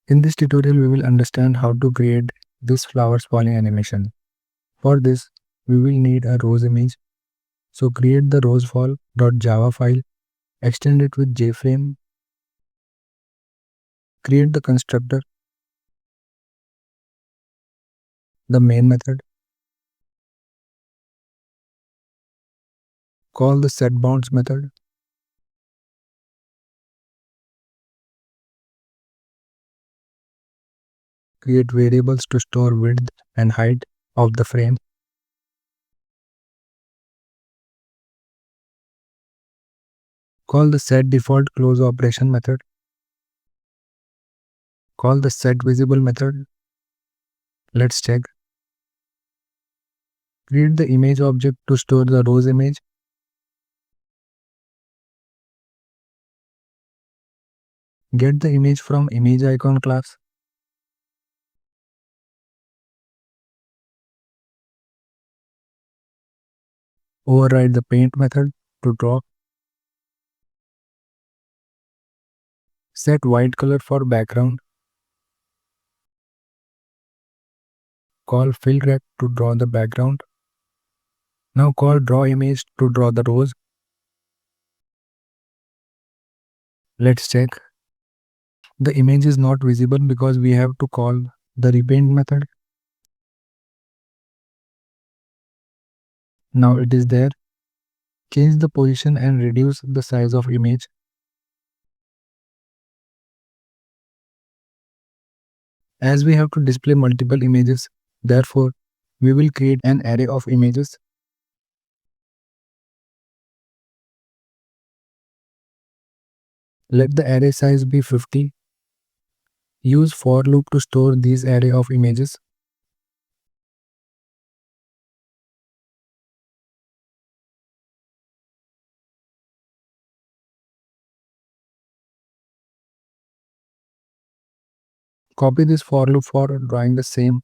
In this tutorial, we will understand how to create this flowers falling animation. For this, we will need a rose image. So create the rosefall.java file, extend it with JFrame, create the constructor, the main method, call the setBounds method, create variables to store width and height of the frame, call the setDefaultCloseOperation method, call the setVisible method. Let's check. Create the image object to store the rose image. Get the image from ImageIcon class. Override the paint method to draw. Set white color for background. Call FillRect to draw the background. Now call drawImage to draw the rose. Let's check. The image is not visible because we have to call the repaint method. Now it is there. Change the position and reduce the size of image. As we have to display multiple images, therefore we will create an array of images. Let the array size be 50. Use for loop to store these array of images. Copy this for loop for drawing the same.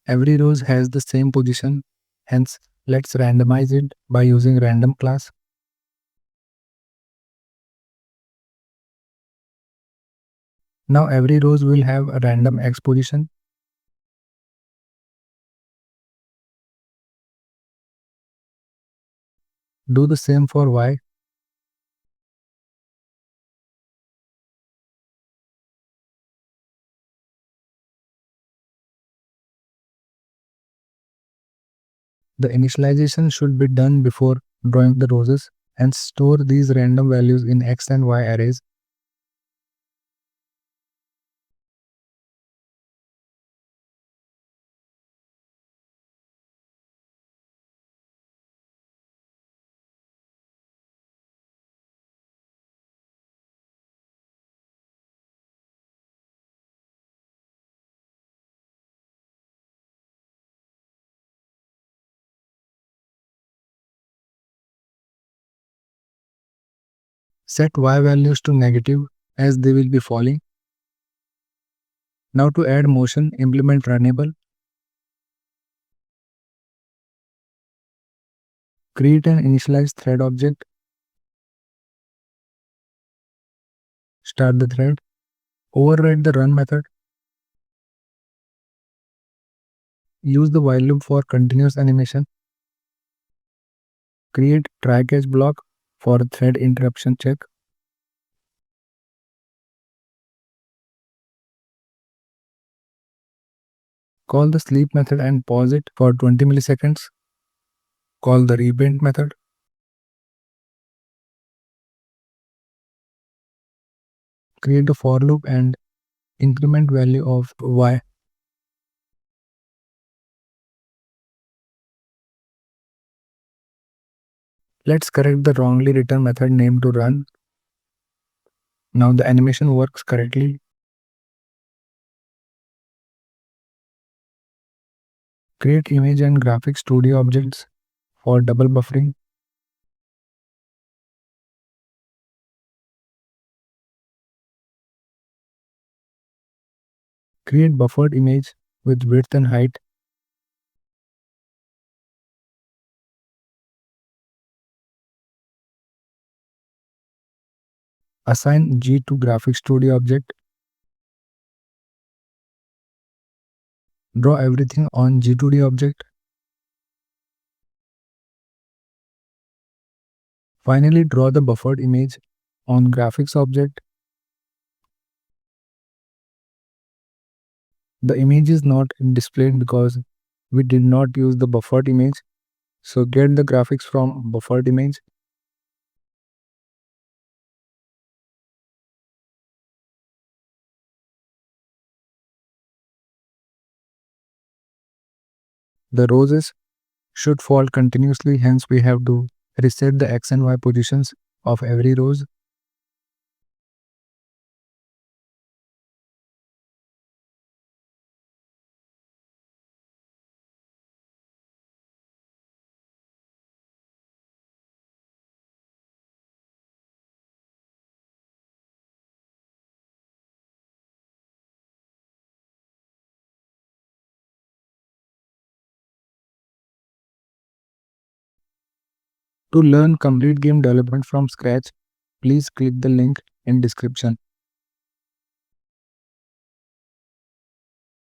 Every rose has the same position, hence let's randomize it by using random class. Now every rose will have a random X position. Do the same for Y. The initialization should be done before drawing the roses and store these random values in X and Y arrays. Set Y values to negative as they will be falling. Now to add motion, implement runnable. Create an initialized thread object. Start the thread. Override the run method. Use the while loop for continuous animation. Create try catch block for thread interruption check. Call the sleep method and pause it for 20 milliseconds. Call the repaint method. Create a for loop and increment value of Y. Let's correct the wrongly written method name to run. Now the animation works correctly. Create image and graphics 2D objects for double buffering. Create buffered image with width and height. Assign G to Graphics Studio object. Draw everything on G2D object. Finally, draw the buffered image on graphics object. The image is not displayed because we did not use the buffered image. So get the graphics from buffered image. The roses should fall continuously, hence we have to reset the X and Y positions of every rose. To learn complete game development from scratch, please click the link in description.